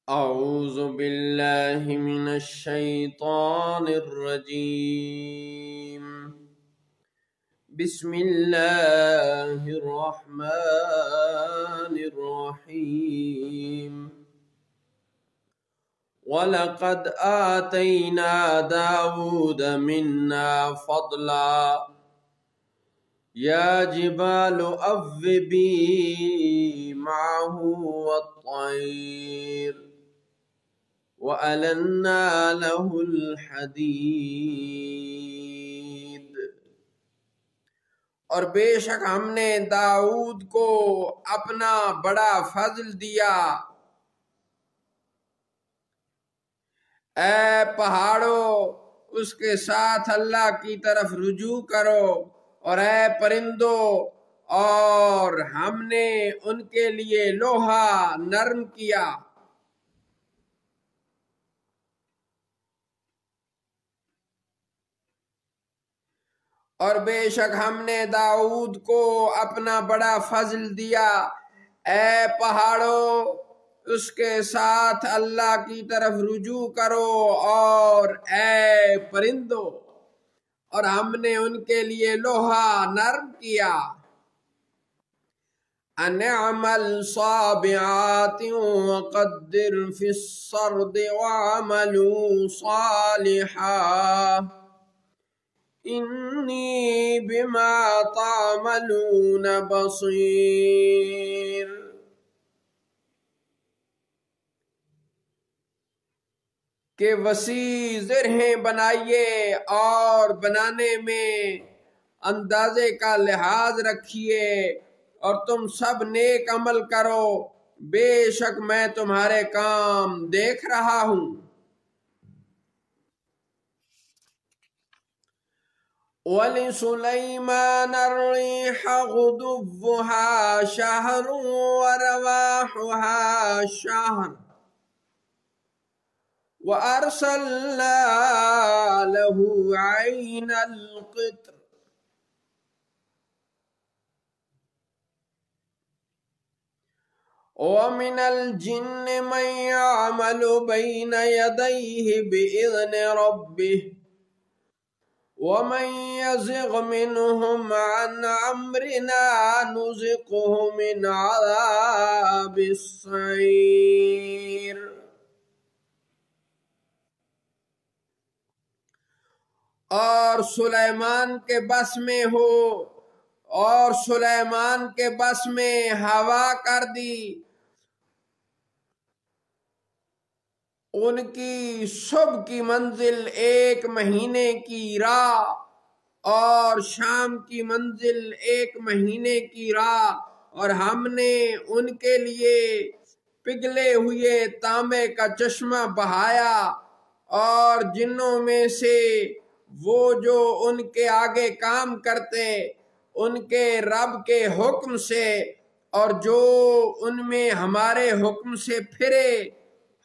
أعوذ بالله من الشيطان الرجيم. بسم الله الرحمن الرحيم. ولقد آتينا داود منا فضلا يا جبال أوبي معه والطير وَأَلَنَّا لَهُ الْحَدِيدَ۔ اور بے شک ہم نے داؤد کو اپنا بڑا فضل دیا۔ اے پہاڑوں اس کے ساتھ اللہ کی طرف رجوع کرو، اور اے پرندوں اور ہم نے ان کے لیے لوہا نرم کیا۔ اور بے شک ہم نے داؤد کو اپنا بڑا فضل دیا۔ اے پہاڑوں اس کے ساتھ اللہ کی طرف رجوع کرو، اور اے پرندوں اور ہم نے ان کے لیے لوہا نرم کیا۔ أَنِ اعْمَلْ صَابِغَاتٍ وَقَدِّرْ فِي السَّرْدِ وَاعْمَلُوا صَالِحًا انی بما تعملون بصیر۔ کہ وسیع زرہیں بنائیے اور بنانے میں اندازے کا لحاظ رکھیے، اور تم سب نیک عمل کرو، بے شک میں تمہارے کام دیکھ رہا ہوں۔ وَلِسُلَيْمَانَ الرِّيحَ غُدُوُّهَا شَهْرٌ وَرَوَاحُهَا شَهْرٌ وَأَرْسَلْنَا لَهُ عَيْنَ الْقِطْرِ وَمِنَ الْجِنِّ مَنْ يَعْمَلُ بَيْنَ يَدَيْهِ بِإِذْنِ رَبِّهِ وَمَنْ يَزِغْ مِنْهُمْ عَنْ أَمْرِنَا نُذِقْهُ مِنْ عَذَابِ السَّعِيرِ۔ اور سلیمان کے بس میں ہو، اور سلیمان کے بس میں ہوا کر دی، ان کی صبح کی منزل 1 مہینے کی راہ، اور شام کی منزل 1 مہینے کی راہ، اور ہم نے ان کے لیے پگھلے ہوئے تانبے کا چشمہ بہایا، اور جنوں میں سے وہ جو ان کے آگے کام کرتے ان کے رب کے حکم سے، اور جو ان میں ہمارے حکم سے پھرے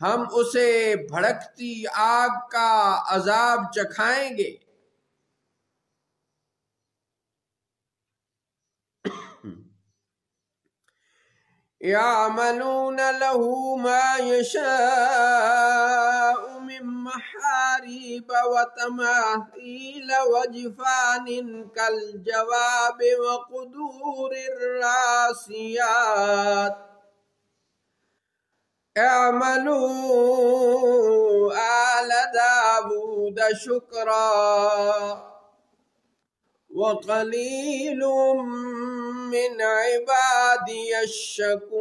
ہم اسے بھڑکتی آگ کا عذاب چکھائیں گے۔ يَعْمَلُونَ لَهُ مَا يَشَاءُ مِن مَّحَارِيبَ وَتَمَاثِيلَ وَجِفَانٍ كَالْجَوَابِ وَقُدُورٍ رَّاسِيَاتٍ اعْمَلُوا آلَ دَاوُودَ شُكْرًا وَقَلِيلٌ مِّنْ عِبَادِيَ الشَّكُورُ۔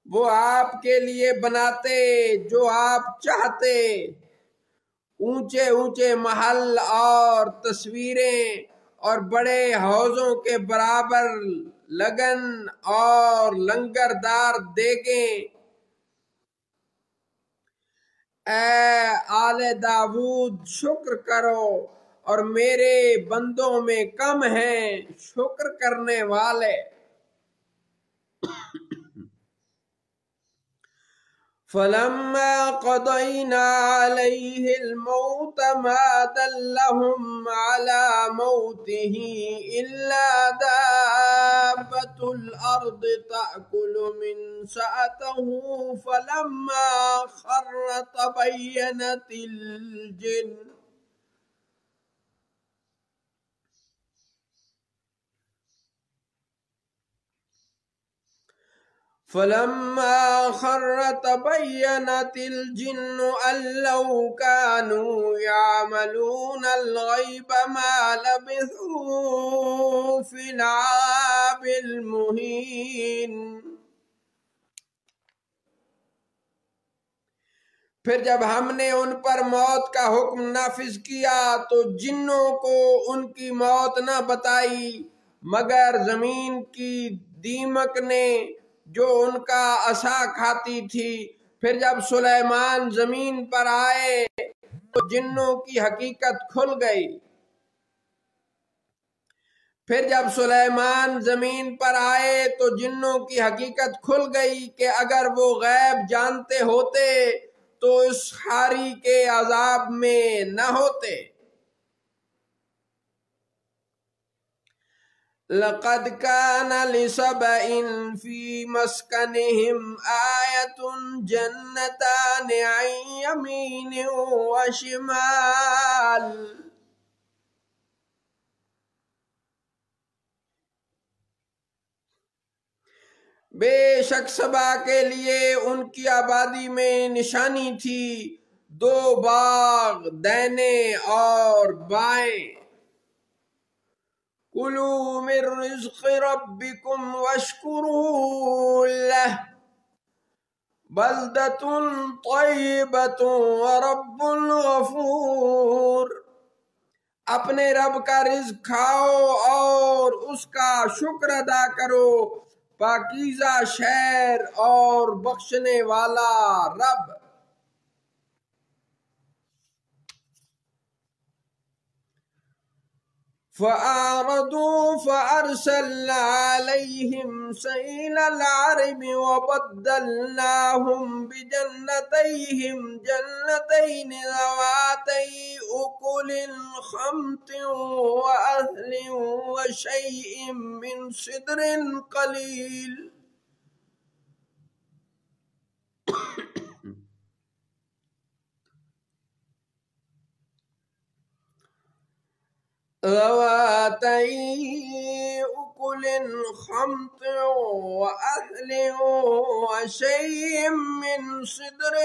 وہ آپ کے لیے بناتے جو آپ چاہتے، اونچے اونچے محل اور تصویریں اور بڑے حوضوں کے برابر لگن اور لنگردار دیگیں۔ اے آل داود شکر کرو، اور میرے بندوں میں کم ہیں شکر کرنے والے۔ فلما قضينا عليه الموت ما دلهم على موته إلا دابة الأرض تأكل من سأته فلما خر تبينت الجن فلما خر تبينت الجن أن لو كانوا يعملون الغيب ما لبثوا في العذاب المهين۔ پھر جب ہم نے ان پر موت کا حکم نافذ کیا تو جنوں کو ان کی موت نہ بتائی مگر زمین کی دیمک نے جو ان کا عصا کھاتی تھی۔ پھر جب سلیمان زمین پر آئے تو جنوں کی حقیقت کھل گئی۔ پھر جب سلیمان زمین پر آئے تو جنوں کی حقیقت کھل گئی کہ اگر وہ غیب جانتے ہوتے تو اس خاری کے عذاب میں نہ ہوتے۔ لَقَدْ كَانَ لِسَبَإٍ فِي مَسْكَنِهِمْ آيَةٌ جَنَّتَانِ عَنْ يَمِينٍ وَشِمَالٍ۔ بے شک سبا کے لیے ان کی آبادی میں نشانی تھی، دو باغ دائیں اور بائیں۔ کُلُوا مِن رِزْقِ رَبِّكُمْ وَاشْكُرُوا لَهُ بَلْدَةٌ طَيِّبَةٌ وَرَبٌّ غَفُورٌ۔ اپنے رب کا رزق کھاؤ اور اس کا شکر ادا کرو، پاکیزہ شہر اور بخشنے والا رب۔ فَأَعْرَضُوا فَأَرْسَلْنَا عَلَيْهِمْ سَيْلَ الْعَرِمِ وَبَدَّلْنَاهُمْ بِجَنَّتَيْهِمْ جَنَّتَيْنِ ذَوَاتَيْ أُكُلٍ خَمْطٍ وَأَثْلٍ وَشَيْءٍ مِّن سِدْرٍ قَلِيلٍ۔ ذواتي أكل خمط وأثل وشيء من سدر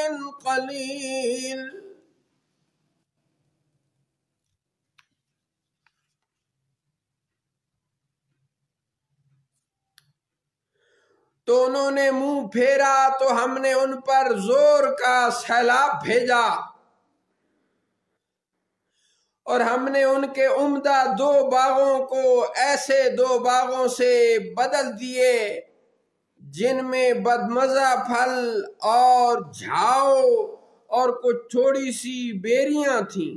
قليل۔ تو انہوں نے منہ پھیرا تو ہم نے ان پر زور کا سیلاب بھیجا اور ہم نے ان کے عمدہ دو باغوں کو ایسے دو باغوں سے بدل دیے جن میں بدمزہ پھل اور جھاؤ اور کچھ تھوڑی سی بیریاں تھیں۔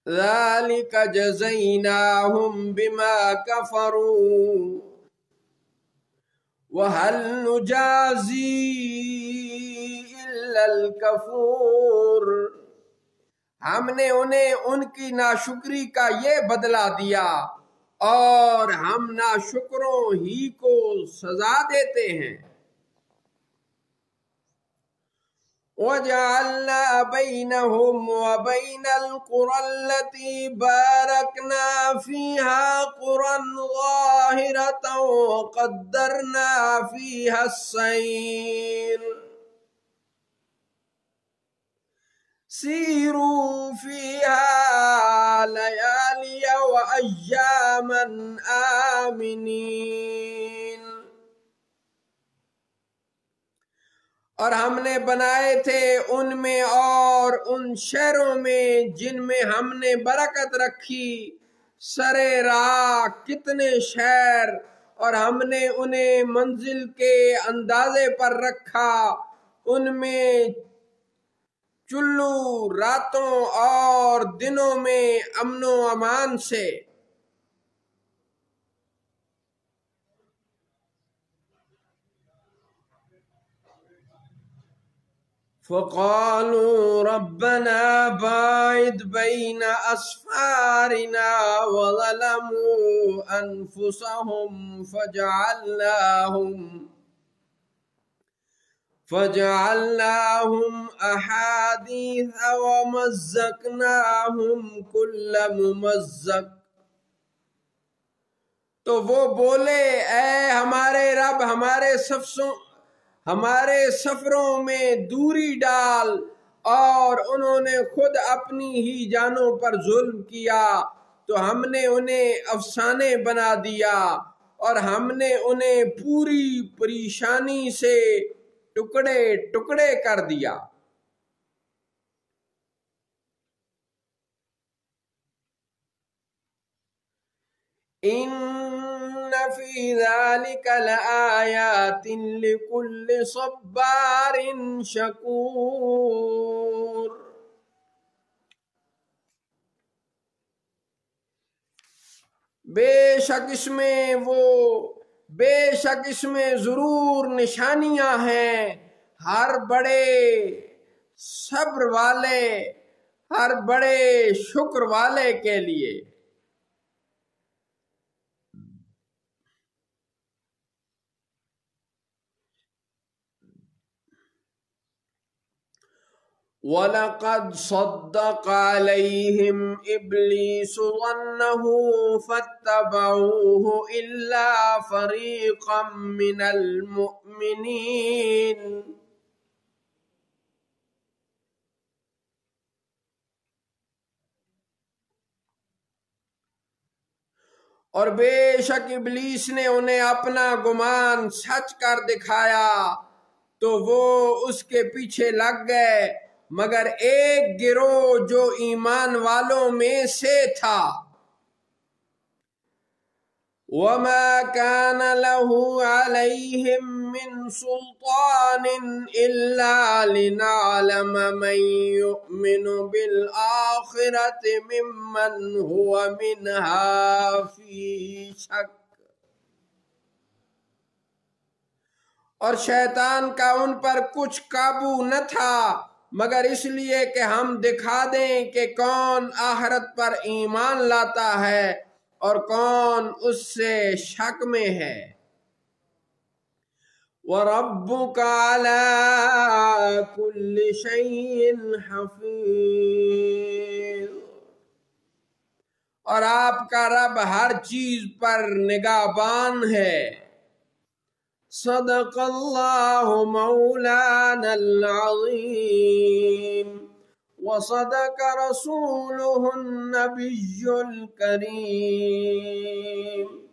ذَلِكَ جَزَيْنَاهُمْ بِمَا كَفَرُوا وَهَلْ نُجَازِي إِلَّا الْكَفُورَ۔ ہم نے انہیں ان کی ناشکری کا یہ بدلہ دیا اور ہم ناشکروں ہی کو سزا دیتے ہیں۔ وَجَعَلْنَا بَيْنَهُمْ وَبَيْنَ الْقُرَى الَّتِي بَارَكْنَا فِيهَا قُرًى ظَاهِرَةً وَقَدَّرْنَا فِيهَا السَّيْرَ سِيرُوا فِيهَا لَيَالِيَ وَأَيَّامًا آمِنِينَ۔ اور ہم نے بنائے تھے ان میں اور ان شہروں میں جن میں ہم نے برکت رکھی سرے راہ کتنے شہر، اور ہم نے انہیں منزل کے اندازے پر رکھا ان میں چلو راتوں اور دنوں میں امن و امان سے۔ فقالوا ربنا باعد بين أسفارنا وظلموا أنفسهم فجعلناهم أحاديث ومزقناهم كل ممزق۔ تو وہ بولے اے ہمارے رب ہمارے سفروں میں دوری ڈال، اور انہوں نے خود اپنی ہی جانوں پر ظلم کیا تو ہم نے انہیں افسانے بنا دیا، اور ہم نے انہیں پوری پریشانی سے ٹکڑے ٹکڑے کر دیا۔ ان فی ذلک لآیات لکل صبار شکور۔ بے شک اس میں ضرور نشانیاں ہیں ہر بڑے صبر والے، ہر بڑے شکر والے کے لیے۔ وَلَقَدْ صَدَّقَ عَلَيْهِمْ إِبْلِيسُ ظَنَّهُ فَاتَّبَعُوهُ إِلَّا فَرِيقًا مِّنَ الْمُؤْمِنِينَ۔ اور بے شک ابلیس نے انہیں اپنا گمان سچ کر دکھایا تو وہ اس کے پیچھے لگ گئے، مگر ایک گروہ جو ایمان والوں میں سے تھا۔ وَمَا كَانَ لَهُ عَلَيْهِمْ مِنْ سُلْطَانٍ إِلَّا لِنَعْلَمَ مَنْ يُؤْمِنُ بِالْآخِرَةِ مِمَّنْ هُوَ مِنْهَا فِي شَكٍّ۔ اور شیطان کا ان پر کچھ قابو نہ تھا مگر اس لیے کہ ہم دکھا دیں کہ کون آخرت پر ایمان لاتا ہے اور کون اس سے شک میں ہے۔ وَرَبُّكَ عَلَى كُلِّ شَيْءٍ حَفِيظٌ۔ اور آپ کا رب ہر چیز پر نگہبان ہے۔ صدق اللہ مولانا العظیم وصدق رسولہ النبی الکریم۔